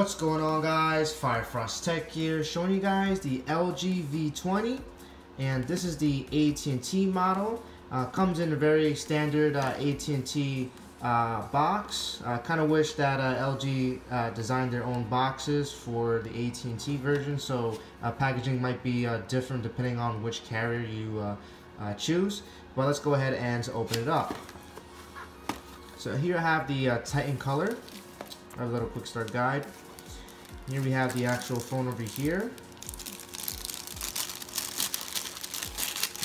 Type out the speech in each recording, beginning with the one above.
What's going on, guys? Firefrost Tech here, showing you guys the LG V20, and this is the AT&T model. Comes in a very standard AT&T box. Kind of wish that LG designed their own boxes for the AT&T version, so packaging might be different depending on which carrier you choose. But let's go ahead and open it up. So here I have the Titan color. Our little quick start guide. Here we have the actual phone over here.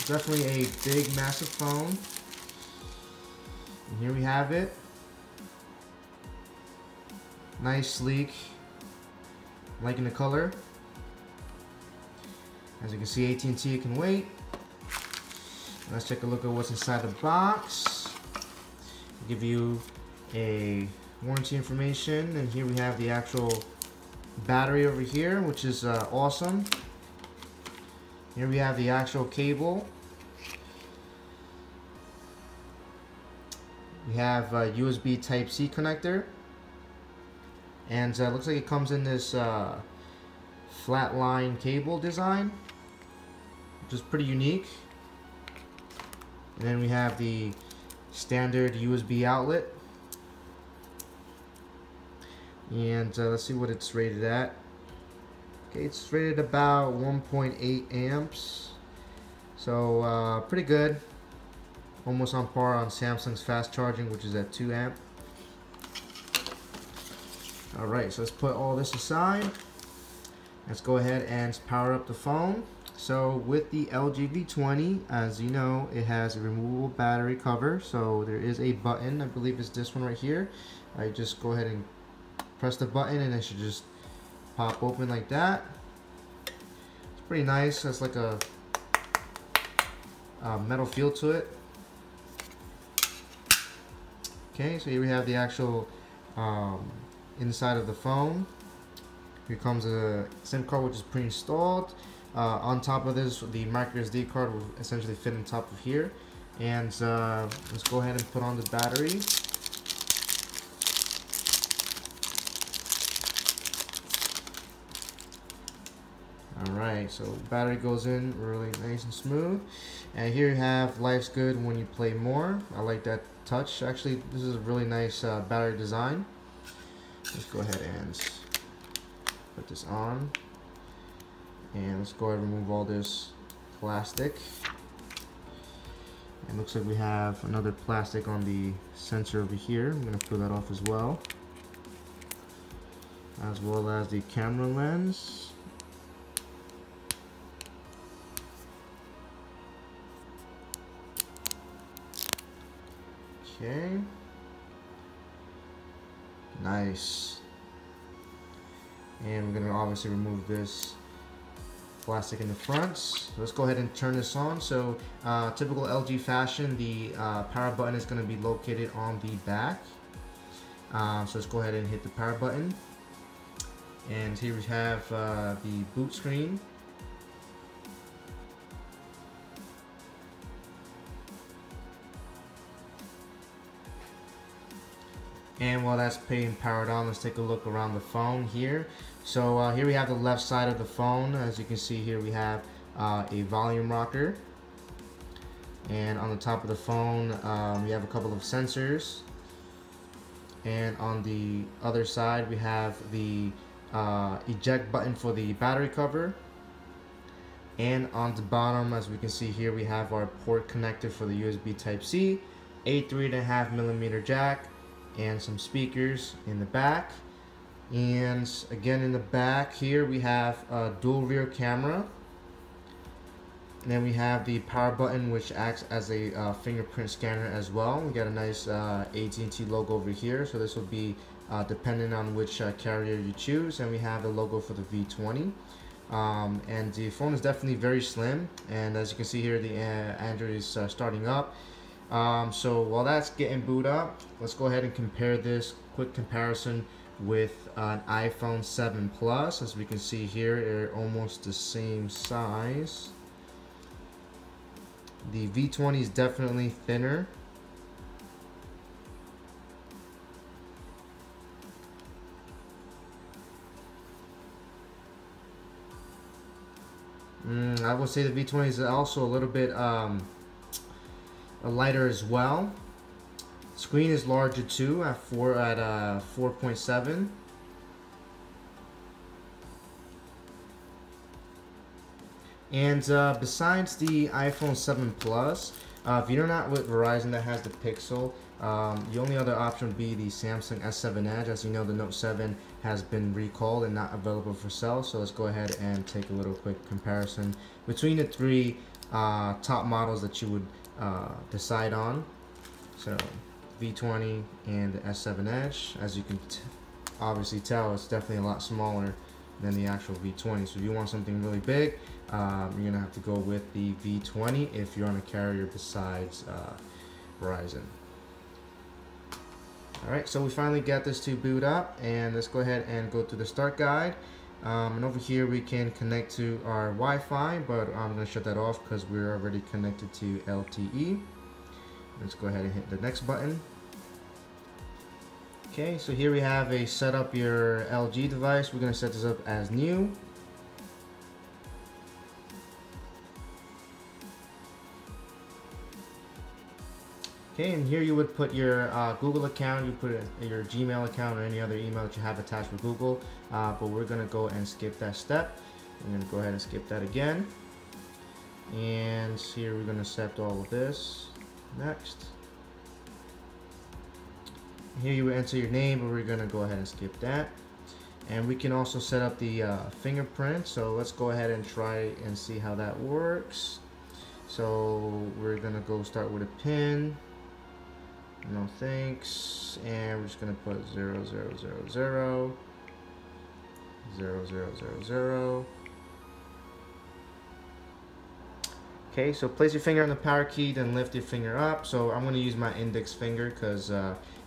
Definitely a big, massive phone. And here we have it. Nice, sleek. Liking the color. As you can see, AT&T can wait. Let's take a look at what's inside the box. I'll give you a warranty information, and here we have the actual battery over here, which is awesome. Here we have the actual cable. We have a USB Type-C connector, and looks like it comes in this flat line cable design, which is pretty unique. And then we have the standard USB outlet. And let's see what it's rated at. Okay, it's rated about 1.8 amps. So pretty good. Almost on par on Samsung's fast charging, which is at 2 amp. Alright, so let's put all this aside. Let's go ahead and power up the phone. So with the LG V20, as you know, it has a removable battery cover. So there is a button, I believe it's this one right here. I just go ahead and press the button and it should just pop open like that. It's pretty nice. It's like a metal feel to it. Okay, so here we have the actual inside of the phone. Here comes a SIM card, which is pre-installed. On top of this, the micro SD card will essentially fit on top of here. And let's go ahead and put on the battery. Alright, so battery goes in really nice and smooth. And here you have life's good when you play more. I like that touch. Actually, this is a really nice battery design. Let's go ahead and put this on. And let's go ahead and remove all this plastic. It looks like we have another plastic on the sensor over here. I'm going to peel that off as well as the camera lens. Okay, nice. And we're going to obviously remove this plastic in the front. So let's go ahead and turn this on. So typical LG fashion, the power button is going to be located on the back. So let's go ahead and hit the power button. And here we have the boot screen. And while that's being powered on, let's take a look around the phone here. So here we have the left side of the phone. As you can see here, we have a volume rocker. And on the top of the phone, we have a couple of sensors. And on the other side, we have the eject button for the battery cover. And on the bottom, as we can see here, we have our port connector for the USB Type-C, a 3.5mm jack, and some speakers in the back. And again, in the back here we have a dual rear camera, and then we have the power button, which acts as a fingerprint scanner as well. We got a nice AT&T logo over here, so this will be dependent on which carrier you choose. And we have the logo for the V20. And the phone is definitely very slim, and as you can see here, the Android is starting up. So while that's getting booted up, let's go ahead and compare this quick comparison with an iPhone 7 Plus. As we can see here, they're almost the same size. The V20 is definitely thinner. I would say the V20 is also a little bit lighter as well. Screen is larger too at 4.7. And besides the iPhone 7 Plus, if you're not with Verizon that has the Pixel, the only other option would be the Samsung S7 Edge. As you know, the Note 7 has been recalled and not available for sale. So let's go ahead and take a little quick comparison between the three top models that you would decide on. So V20 and the S7 Edge. As you can obviously tell, it's definitely a lot smaller than the actual V20. So if you want something really big, you're gonna have to go with the V20 if you're on a carrier besides Verizon. Alright, so we finally got this to boot up, and let's go ahead and go to the start guide. And over here we can connect to our Wi-Fi, but I'm going to shut that off because we're already connected to LTE. Let's go ahead and hit the next button. Okay, so here we have a set up your LG device. We're going to set this up as new. Okay, and here you would put your Google account, you put your Gmail account or any other email that you have attached with Google, but we're going to go and skip that step. I'm going to go ahead and skip that again. And here we're going to accept all of this. Next. Here you would enter your name, but we're going to go ahead and skip that. And we can also set up the fingerprint, so let's go ahead and try and see how that works. So we're going to go start with a pin. No thanks, and we're just gonna put 0000 0000. Okay, so place your finger on the power key, then lift your finger up. So I'm gonna use my index finger because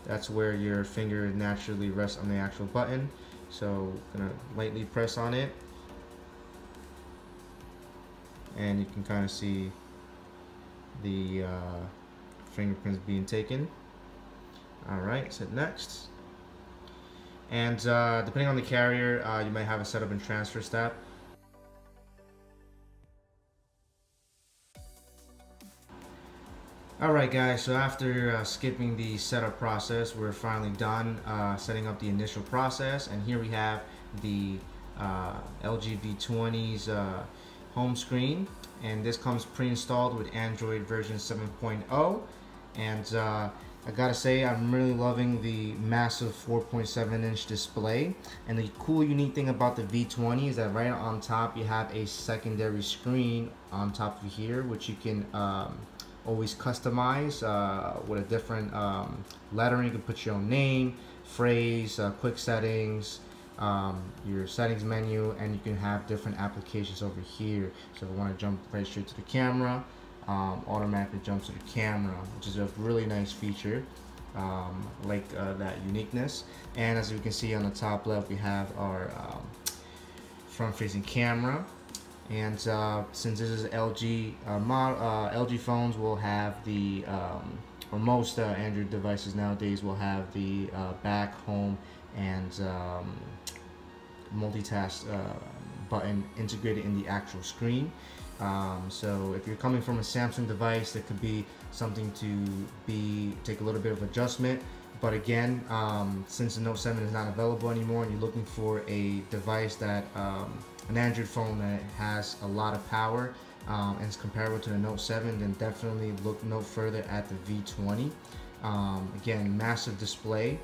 that's where your finger naturally rests on the actual button. So I'm gonna lightly press on it, and you can kind of see the fingerprints being taken. Alright, so next. And depending on the carrier, you might have a setup and transfer step. Alright guys, so after skipping the setup process, we're finally done setting up the initial process. And here we have the LG V20's home screen. And this comes pre-installed with Android version 7.0. And I gotta say, I'm really loving the massive 4.7-inch display. And the cool, unique thing about the V20 is that right on top you have a secondary screen on top of here, which you can always customize with a different lettering. You can put your own name, phrase, quick settings, your settings menu, and you can have different applications over here. So if I want to jump right straight to the camera, automatically jumps to the camera, which is a really nice feature. Like that uniqueness. And as you can see on the top left, we have our front-facing camera. And since this is LG LG phones will have the or most Android devices nowadays will have the back, home, and multitask button integrated in the actual screen. So if you're coming from a Samsung device, that could be something to take a little bit of adjustment. But again, since the Note 7 is not available anymore and you're looking for a device that an Android phone that has a lot of power and is comparable to the Note 7, then definitely look no further at the V20. Again, massive display,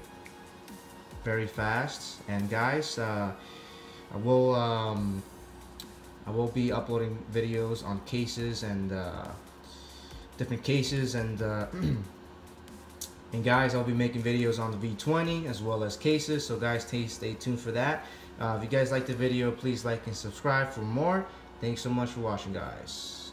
very fast. And guys, I will be uploading videos on cases and different cases, and and guys, I'll be making videos on the V20 as well as cases. So guys, stay tuned for that. If you guys like the video, please like and subscribe for more. Thanks so much for watching, guys.